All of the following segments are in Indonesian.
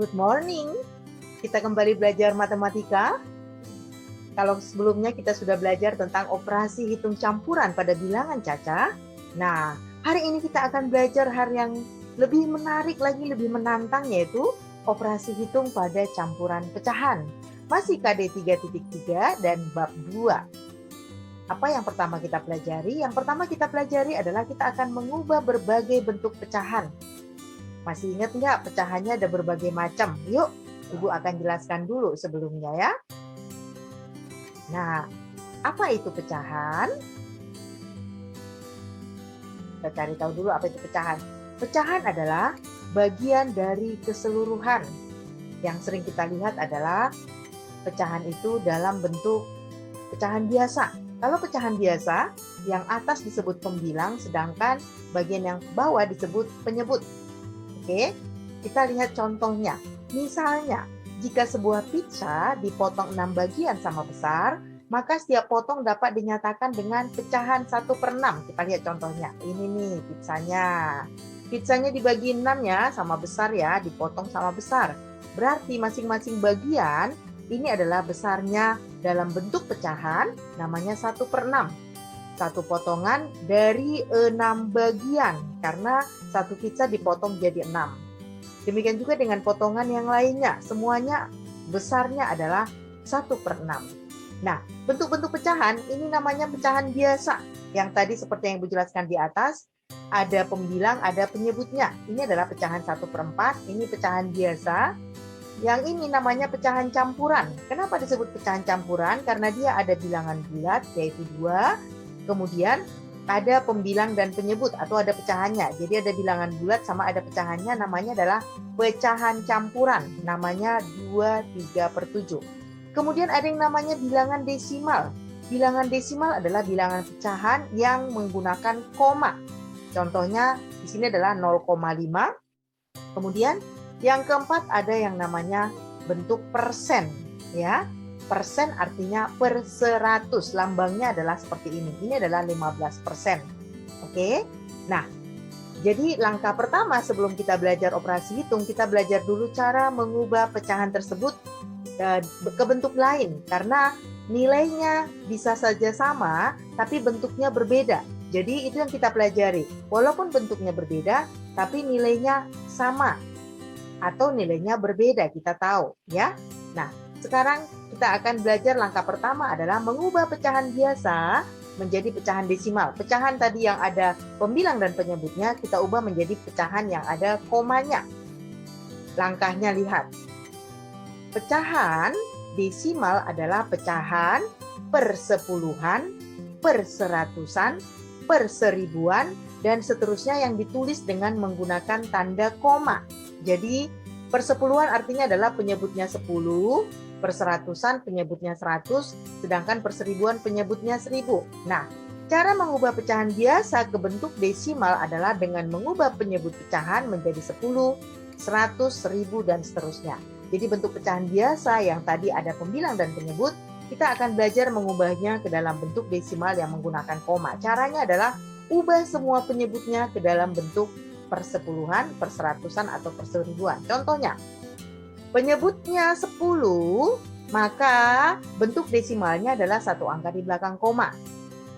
Good morning. Kita kembali belajar matematika. Kalau sebelumnya kita sudah belajar tentang operasi hitung campuran pada bilangan caca. Nah, hari ini kita akan belajar hal yang lebih menarik lagi, lebih menantang, yaitu operasi hitung pada campuran pecahan. Masih KD 3.3 dan bab 2. Apa yang pertama kita pelajari? Yang pertama kita pelajari adalah kita akan mengubah berbagai bentuk pecahan. Masih ingat nggak pecahannya ada berbagai macam? Yuk, Ibu akan jelaskan dulu sebelumnya ya. Nah, apa itu pecahan? Kita cari tahu dulu apa itu pecahan. Pecahan adalah bagian dari keseluruhan. Yang sering kita lihat adalah pecahan itu dalam bentuk pecahan biasa. Kalau pecahan biasa, yang atas disebut pembilang, sedangkan bagian yang bawah disebut penyebut. Oke, kita lihat contohnya. Misalnya, jika sebuah pizza dipotong 6 bagian sama besar, maka setiap potong dapat dinyatakan dengan pecahan 1/6. Kita lihat contohnya. Ini nih pizzanya. Pizzanya dibagi 6 ya, sama besar ya, dipotong sama besar. Berarti masing-masing bagian ini adalah besarnya dalam bentuk pecahan, namanya 1/6. Satu potongan dari 6 bagian, karena satu pizza dipotong jadi 6. Demikian juga dengan potongan yang lainnya, semuanya besarnya adalah 1/6. Nah, bentuk-bentuk pecahan ini namanya pecahan biasa. Yang tadi seperti yang Ibu jelaskan di atas, ada pembilang, ada penyebutnya. Ini adalah pecahan 1/4, ini pecahan biasa. Yang ini namanya pecahan campuran. Kenapa disebut pecahan campuran? Karena dia ada bilangan bulat, yaitu 2. Kemudian ada pembilang dan penyebut atau ada pecahannya. Jadi ada bilangan bulat sama ada pecahannya, namanya adalah pecahan campuran. Namanya 2, 3/7. Kemudian ada yang namanya bilangan desimal. Bilangan desimal adalah bilangan pecahan yang menggunakan koma. Contohnya di sini adalah 0,5. Kemudian yang keempat ada yang namanya bentuk persen, ya. Persen artinya per 100, lambangnya adalah seperti ini. Ini adalah 15%. Oke. Nah, jadi langkah pertama sebelum kita belajar operasi hitung, kita belajar dulu cara mengubah pecahan tersebut ke bentuk lain, karena nilainya bisa saja sama tapi bentuknya berbeda. Jadi itu yang kita pelajari. Walaupun bentuknya berbeda tapi nilainya sama atau nilainya berbeda, kita tahu ya. Nah, sekarang kita akan belajar langkah pertama adalah mengubah pecahan biasa menjadi pecahan desimal. Pecahan tadi yang ada pembilang dan penyebutnya kita ubah menjadi pecahan yang ada komanya. Langkahnya lihat. Pecahan desimal adalah pecahan per sepuluhan, per seratusan, per seribuan, dan seterusnya yang ditulis dengan menggunakan tanda koma. Jadi persepuluhan artinya adalah penyebutnya 10, per seratusan penyebutnya 100, sedangkan per seribuan penyebutnya 1000. Nah, cara mengubah pecahan biasa ke bentuk desimal adalah dengan mengubah penyebut pecahan menjadi 10, 100, 1000, dan seterusnya. Jadi bentuk pecahan biasa yang tadi ada pembilang dan penyebut, kita akan belajar mengubahnya ke dalam bentuk desimal yang menggunakan koma. Caranya adalah ubah semua penyebutnya ke dalam bentuk persepuluhan, perseratusan, atau perseribuan. Contohnya, penyebutnya 10, maka bentuk desimalnya adalah satu angka di belakang koma.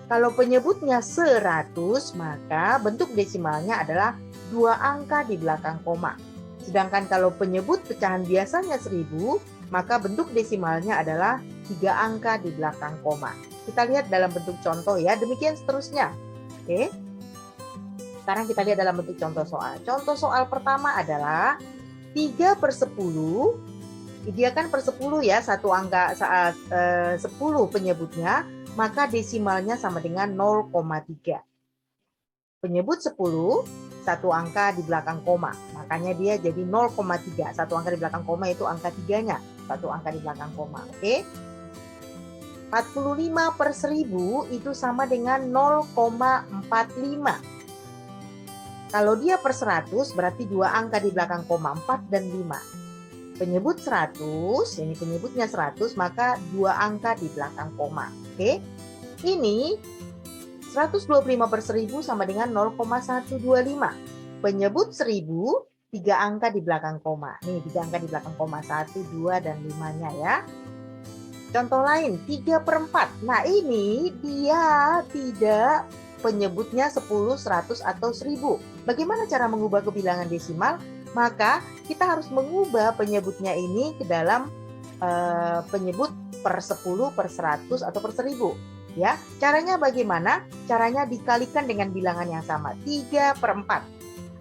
Kalau penyebutnya 100, maka bentuk desimalnya adalah 2 angka di belakang koma. Sedangkan kalau penyebut pecahan biasanya 1000, maka bentuk desimalnya adalah 3 angka di belakang koma. Kita lihat dalam bentuk contoh ya, demikian seterusnya. Oke. Sekarang kita lihat dalam bentuk contoh soal. Contoh soal pertama adalah 3/10. Dia kan per 10 ya, satu angka 10 penyebutnya, maka desimalnya sama dengan 0,3. Penyebut 10, satu angka di belakang koma. Makanya dia jadi 0,3. Satu angka di belakang koma itu angka 3-nya. Satu angka di belakang koma. Oke. 45/1000 itu sama dengan 0,45. Kalau dia per 100 berarti 2 angka di belakang koma, 4 dan 5. Penyebut 100, ini penyebutnya 100, maka 2 angka di belakang koma. Oke. Ini 125/1000 sama dengan 0,125. Penyebut 1000 3 angka di belakang koma. Nih 3 angka di belakang koma, 1, 2, dan 5-nya ya. Contoh lain, 3/4. Nah ini dia tidak penyebutnya 10, 100, atau 1000. Bagaimana cara mengubah ke bilangan desimal? Maka kita harus mengubah penyebutnya ini ke dalam penyebut per 10, per 100, atau per 1000. Ya, caranya bagaimana? Caranya dikalikan dengan bilangan yang sama, 3/4.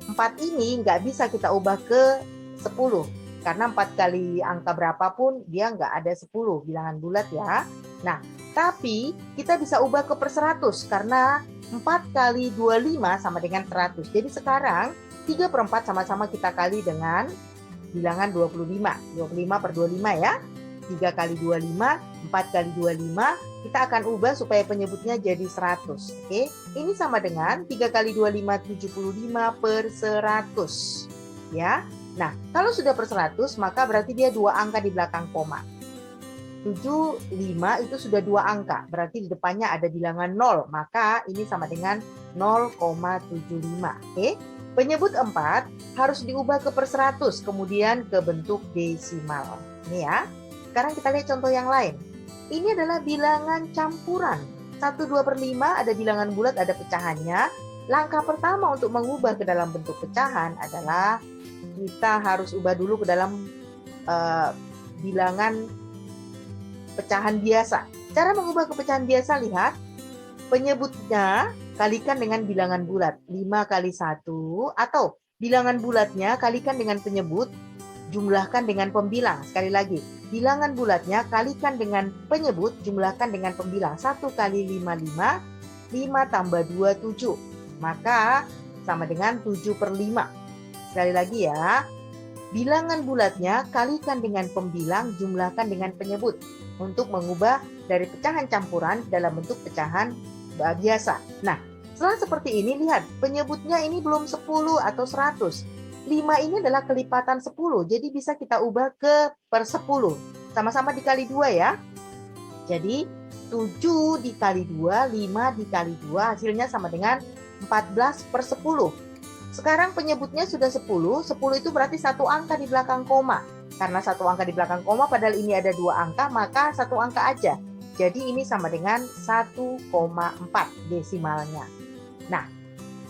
4 ini nggak bisa kita ubah ke 10. Karena 4 kali angka berapapun dia nggak ada 10, bilangan bulat ya. Nah, tapi kita bisa ubah ke per 100 karena 4 kali 25 sama dengan 100. Jadi sekarang 3/4 sama-sama kita kali dengan bilangan 25. 25 per 25 ya. 3 kali 25, 4 kali 25, kita akan ubah supaya penyebutnya jadi 100. Oke, ini sama dengan 3 kali 25, 75 per 100. Ya. Nah, kalau sudah per 100, maka berarti dia 2 angka di belakang koma. 75 itu sudah 2 angka, berarti di depannya ada bilangan 0, maka ini sama dengan 0,75. Oke? Penyebut 4 harus diubah ke per 100, kemudian ke bentuk desimal. Ini ya. Sekarang kita lihat contoh yang lain. Ini adalah bilangan campuran. 1, 2 per 5 ada bilangan bulat, ada pecahannya. Langkah pertama untuk mengubah ke dalam bentuk pecahan adalah kita harus ubah dulu ke dalam bilangan pecahan biasa. Cara mengubah ke pecahan biasa, lihat. Penyebutnya kalikan dengan bilangan bulat. 5 kali 1. Atau bilangan bulatnya kalikan dengan penyebut, jumlahkan dengan pembilang. Sekali lagi. Bilangan bulatnya kalikan dengan penyebut, jumlahkan dengan pembilang. 1 kali 5, 5. 5 tambah 2, 7. Maka sama dengan 7/5. Sekali lagi ya, bilangan bulatnya kalikan dengan pembilang, jumlahkan dengan penyebut untuk mengubah dari pecahan campuran dalam bentuk pecahan biasa. Nah, setelah seperti ini, lihat penyebutnya ini belum 10 atau 100. 5 ini adalah kelipatan 10, jadi bisa kita ubah ke per 10. Sama-sama dikali 2 ya. Jadi 7 dikali 2, 5 dikali 2, hasilnya sama dengan 14/10. Sekarang penyebutnya sudah 10, 10 itu berarti 1 angka di belakang koma. Karena 1 angka di belakang koma, padahal ini ada 2 angka, maka 1 angka aja. Jadi ini sama dengan 1,4 desimalnya. Nah,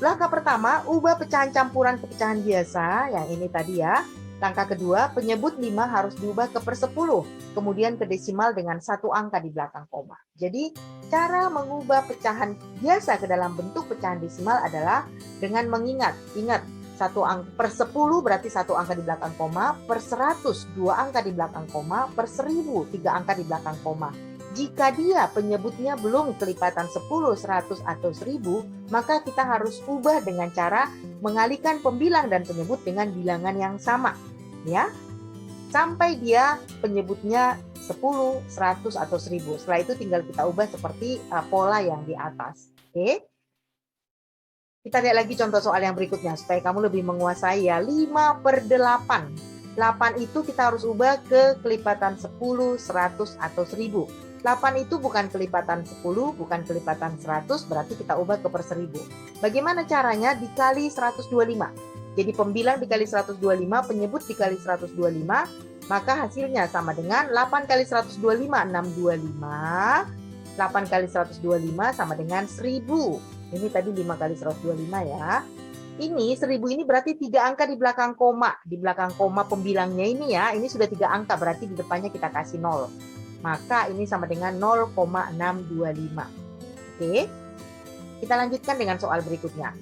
langkah pertama, ubah pecahan campuran ke pecahan biasa, yang ini tadi ya. Langkah kedua, penyebut 5 harus diubah ke per 10, kemudian ke desimal dengan 1 angka di belakang koma. Jadi, cara mengubah pecahan biasa ke dalam bentuk pecahan desimal adalah dengan mengingat. Ingat, 1 angka per 10 berarti 1 angka di belakang koma, per 100 2 angka di belakang koma, per 1000 3 angka di belakang koma. Jika dia penyebutnya belum kelipatan 10, 100, atau 1000, maka kita harus ubah dengan cara mengalihkan pembilang dan penyebut dengan bilangan yang sama. Ya, sampai dia penyebutnya 10, 100, atau 1000. Setelah itu tinggal kita ubah seperti pola yang di atas. Oke. Kita lihat lagi contoh soal yang berikutnya supaya kamu lebih menguasai ya. 5/8. 8 itu kita harus ubah ke kelipatan 10, 100, atau 1000. 8 itu bukan kelipatan 10, bukan kelipatan 100, berarti kita ubah ke per 1000. Bagaimana caranya? Dikali 125. Jadi pembilang dikali 125, penyebut dikali 125, maka hasilnya sama dengan 8 kali 125, 625. 8 kali 125 sama dengan 1000. Ini tadi 5 kali 125 ya. Ini 1000 ini berarti 3 angka di belakang koma. Di belakang koma pembilangnya ini ya, ini sudah 3 angka, berarti di depannya kita kasih 0. Maka ini sama dengan 0,625. Oke. Kita lanjutkan dengan soal berikutnya.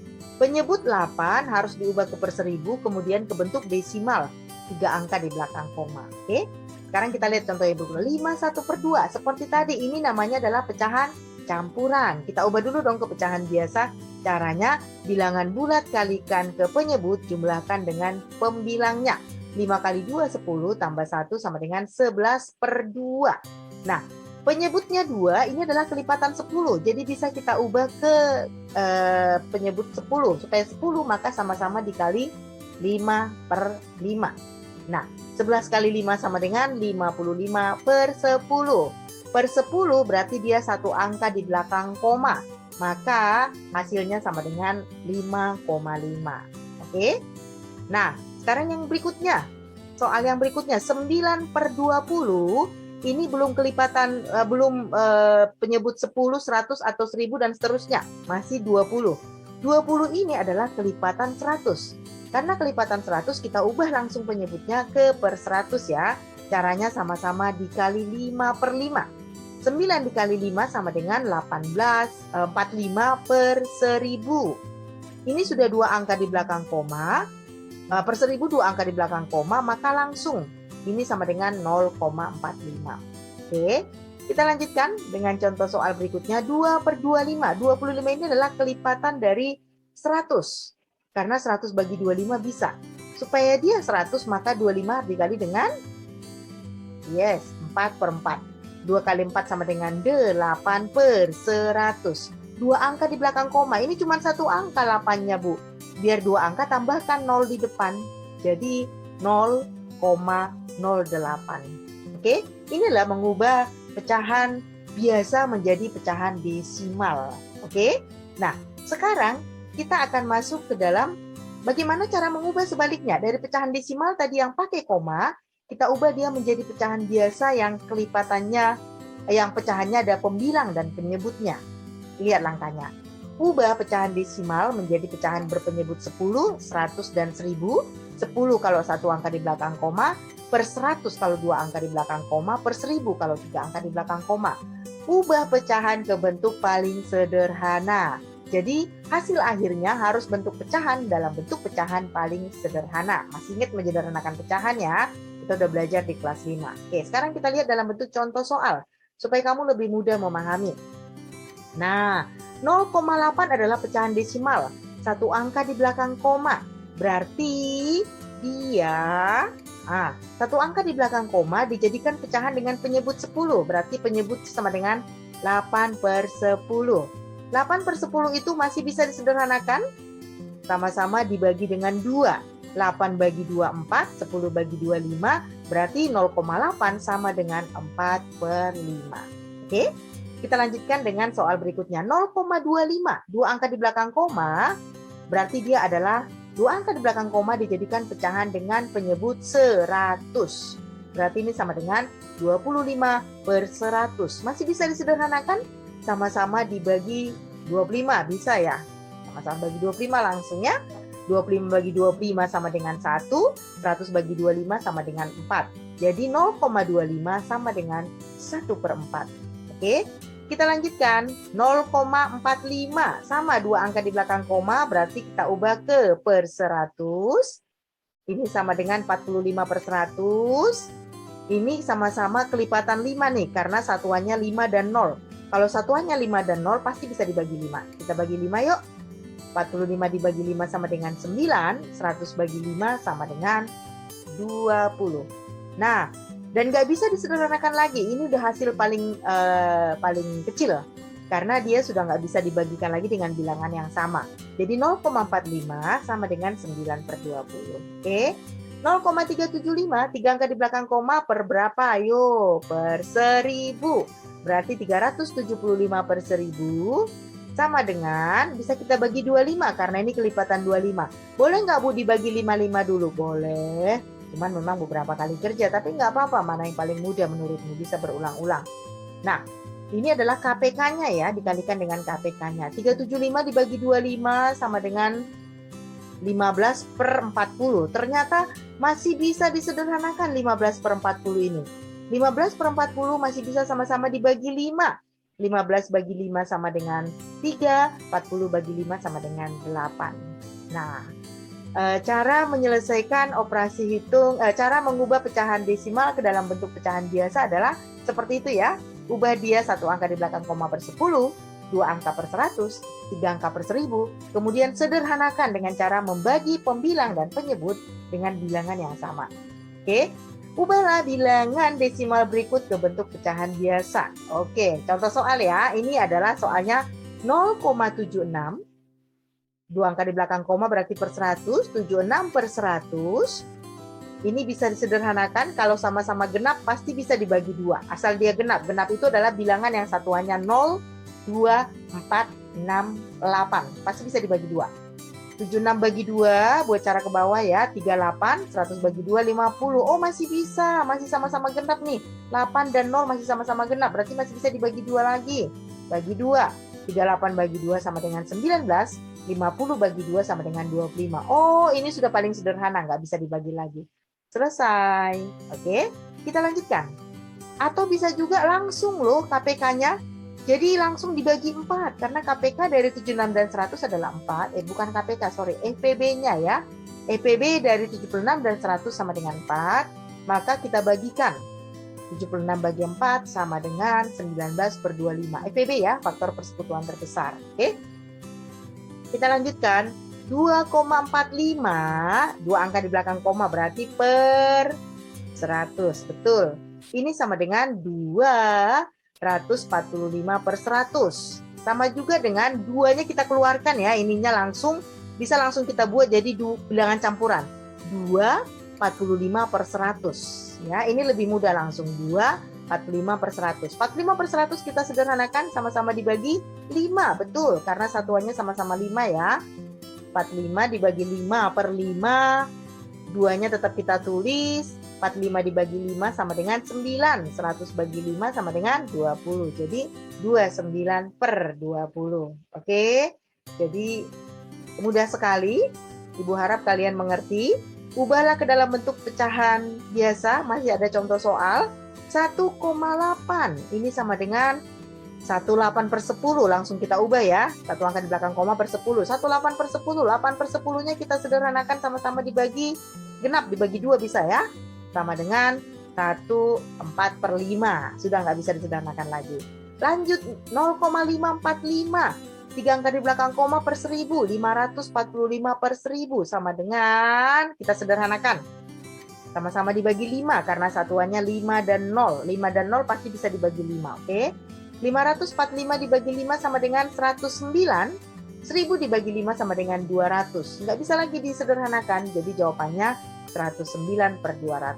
Penyebut 8 harus diubah ke per 1000, kemudian ke bentuk desimal, 3 angka di belakang koma. Oke. Sekarang kita lihat contoh yang berikutnya. 5/1/2. Seperti tadi, ini namanya adalah pecahan campuran. Kita ubah dulu dong ke pecahan biasa. Caranya, bilangan bulat kalikan ke penyebut, jumlahkan dengan pembilangnya. 5 kali 2, 10, tambah 1 sama dengan 11/2. Nah, penyebutnya 2 ini adalah kelipatan 10. Jadi bisa kita ubah ke penyebut 10. Supaya 10 maka sama-sama dikali 5/5. Nah, 11 kali 5 sama dengan 55/10. Per 10 berarti dia 1 angka di belakang koma. Maka hasilnya sama dengan 5,5. Oke? Nah, Sekarang yang berikutnya. Soal yang berikutnya, 9 per 20 ini belum kelipatan, penyebut 10, 100, atau 1000 dan seterusnya. Masih 20. 20 ini adalah kelipatan 100. Karena kelipatan 100 kita ubah langsung penyebutnya ke per 100 ya. Caranya sama-sama dikali 5 per 5. 9 dikali 5 sama dengan 45 per 1000. Ini sudah dua angka di belakang koma. Per 1000 dua angka di belakang koma, maka langsung ini sama dengan 0,45. Oke, kita lanjutkan dengan contoh soal berikutnya. 2 per 25. 25 ini adalah kelipatan dari 100. Karena 100 bagi 25 bisa. Supaya dia 100, maka 25 dikali dengan 4 per 4. 2 kali 4 sama dengan 8 per 100. Dua angka di belakang koma. Ini cuma satu angka 8-nya, Bu. Biar dua angka tambahkan 0 di depan. Jadi 0,08. Oke, inilah mengubah pecahan biasa menjadi pecahan desimal. Oke, nah sekarang kita akan masuk ke dalam bagaimana cara mengubah sebaliknya. Dari pecahan desimal tadi yang pakai koma, kita ubah dia menjadi pecahan biasa yang kelipatannya, yang pecahannya ada pembilang dan penyebutnya. Lihat langkahnya. Ubah pecahan desimal menjadi pecahan berpenyebut 10, 100, dan 1000. 10 kalau satu angka di belakang koma, per 100 kalau dua angka di belakang koma, per 1000 kalau tiga angka di belakang koma. Ubah pecahan ke bentuk paling sederhana. Jadi hasil akhirnya harus bentuk pecahan dalam bentuk pecahan paling sederhana. Masih ingat menyederhanakan pecahan ya? Kita udah belajar di kelas 5. Oke, sekarang kita lihat dalam bentuk contoh soal supaya kamu lebih mudah memahami. Nah, 0,8 adalah pecahan desimal. Satu angka di belakang koma. Berarti dia satu angka di belakang koma dijadikan pecahan dengan penyebut 10. Berarti penyebut sama dengan 8 per 10. 8 per 10 itu masih bisa disederhanakan. Sama-sama dibagi dengan 2. 8 bagi 2, 4. 10 bagi 2, 5. Berarti 0,8 sama dengan 4 per 5. Oke? Kita lanjutkan dengan soal berikutnya. 0,25. Dua angka di belakang koma. Berarti dia adalah dua angka di belakang koma dijadikan pecahan dengan penyebut 100. Berarti ini sama dengan 25 per 100. Masih bisa disederhanakan? Sama-sama dibagi 25. Bisa ya? Sama-sama bagi 25 langsung ya. 25 bagi 25 sama dengan 1. 100 bagi 25 sama dengan 4. Jadi 0,25 sama dengan 1 per 4. Oke? Kita lanjutkan, 0,45 sama dua angka di belakang koma, berarti kita ubah ke per 100. Ini sama dengan 45 per 100. Ini sama-sama kelipatan 5 nih, karena satuannya 5 dan 0. Kalau satuannya 5 dan 0, pasti bisa dibagi 5. Kita bagi 5 yuk. 45 dibagi 5 sama dengan 9, 100 bagi 5 sama dengan 20. Nah, dan nggak bisa disederhanakan lagi. Ini udah hasil paling kecil. Karena dia sudah nggak bisa dibagikan lagi dengan bilangan yang sama. Jadi 0,45 sama dengan 9 per 20. Oke. 0,375, 3 angka di belakang koma per berapa? Ayo, per 1000. Berarti 375 per 1000 sama dengan, bisa kita bagi 25 karena ini kelipatan 25. Boleh nggak Bu dibagi 55 dulu? Boleh. Cuman memang beberapa kali kerja, tapi nggak apa-apa, mana yang paling mudah menurutmu, bisa berulang-ulang. Nah, ini adalah KPK-nya ya, dikalikan dengan KPK-nya. 375 dibagi 25 sama dengan 15 per 40. Ternyata masih bisa disederhanakan 15 per 40 ini. 15 per 40 masih bisa sama-sama dibagi 5. 15 bagi 5 sama dengan 3, 40 bagi 5 sama dengan 8. Nah, cara menyelesaikan operasi hitung, cara mengubah pecahan desimal ke dalam bentuk pecahan biasa adalah seperti itu ya. Ubah dia satu angka di belakang koma per 10, dua angka per 100, tiga angka per 1000. Kemudian sederhanakan dengan cara membagi pembilang dan penyebut dengan bilangan yang sama. Oke, ubahlah bilangan desimal berikut ke bentuk pecahan biasa. Oke, contoh soal ya. Ini adalah soalnya 0,76. Dua angka di belakang koma berarti per 100, 76 per 100. Ini bisa disederhanakan, kalau sama-sama genap pasti bisa dibagi 2. Asal dia genap. Genap itu adalah bilangan yang satuannya 0, 2, 4, 6, 8. Pasti bisa dibagi 2. 76 bagi 2 buat cara ke bawah ya, 38, 100 bagi 2, 50. Oh masih bisa, masih sama-sama genap nih. 8 dan 0 masih sama-sama genap, berarti masih bisa dibagi 2 lagi. Bagi 2, 38 bagi 2 sama dengan 19, 50 bagi 2 sama dengan 25. Oh ini sudah paling sederhana, nggak bisa dibagi lagi. Selesai. Oke, kita lanjutkan. Atau bisa juga langsung loh KPK-nya. Jadi langsung dibagi 4, karena KPK dari 76 dan 100 adalah 4, bukan KPK, sorry, EPB-nya ya. EPB dari 76 dan 100 sama dengan 4, maka kita bagikan. 76 bagi 4 sama dengan 19 per 25. EPB ya, faktor persekutuan terbesar. Oke. Kita lanjutkan. 2,45, dua angka di belakang koma berarti per 100, betul. Ini sama dengan 245 per 100. Sama juga dengan 2-nya kita keluarkan ya, ininya langsung bisa langsung kita buat jadi bilangan campuran. 245 per 100. Ya, ini lebih mudah langsung 245 per 100. 45 per 100 kita sederhanakan sama-sama dibagi 5, betul, karena satuannya sama-sama 5 ya. 45 dibagi 5 per 5, 2-nya tetap kita tulis. 45 dibagi 5 sama dengan 9. 100 bagi 5 sama dengan 20. Jadi 29 per 20. Oke. Jadi mudah sekali. Ibu harap kalian mengerti. Ubahlah ke dalam bentuk pecahan biasa. Masih ada contoh soal. 1,8. Ini sama dengan 18 per 10. Langsung kita ubah ya. Satu angka di belakang koma per 10. 18 per 10. 8 per 10-nya kita sederhanakan sama-sama dibagi genap. Dibagi 2 bisa ya. Sama dengan 1/4 per 5. Sudah nggak bisa disederhanakan lagi. Lanjut 0,545. 3 angka di belakang koma per 1000. 545 per 1000 sama dengan, kita sederhanakan. Sama-sama dibagi 5 karena satuannya 5 dan 0. 5 dan 0 pasti bisa dibagi 5, oke? 545 dibagi 5 sama dengan 109. 1000 dibagi 5 sama dengan 200. Nggak bisa lagi disederhanakan, jadi jawabannya 109 per 200.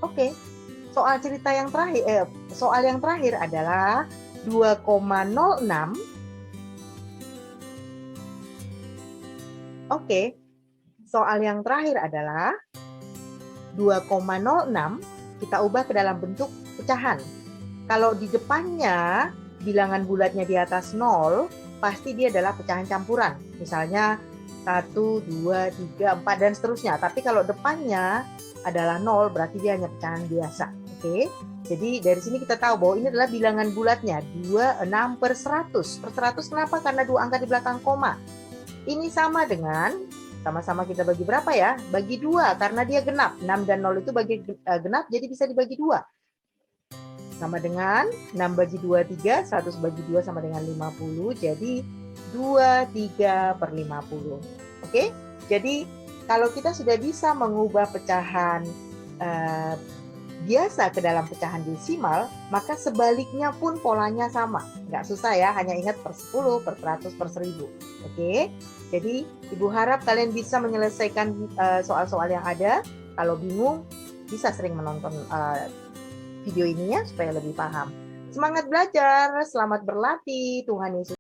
Oke, soal cerita yang terakhir, soal yang terakhir adalah 2,06. Oke, soal yang terakhir adalah 2,06 kita ubah ke dalam bentuk pecahan. Kalau di depannya bilangan bulatnya di atas 0, pasti dia adalah pecahan campuran. Misalnya 1, 2, 3, 4, dan seterusnya. Tapi kalau depannya adalah 0, berarti dia hanya pecahan biasa. Oke? Jadi dari sini kita tahu bahwa ini adalah bilangan bulatnya. 26 per 100. Per 100 kenapa? Karena 2 angka di belakang koma. Ini sama dengan, sama-sama kita bagi berapa ya? Bagi 2, karena dia genap. 6 dan 0 itu bagi genap, jadi bisa dibagi 2. Sama dengan 6 bagi 2, 3, 100 bagi 2 sama dengan 50, jadi 23 per 50. Oke, jadi kalau kita sudah bisa mengubah pecahan biasa ke dalam pecahan desimal, maka sebaliknya pun polanya sama. Nggak susah ya, hanya ingat per 10, per 100, per 1000. Oke, jadi Ibu harap kalian bisa menyelesaikan soal-soal yang ada. Kalau bingung, bisa sering menonton video ini ya supaya lebih paham. Semangat belajar, selamat berlatih, Tuhan Yesus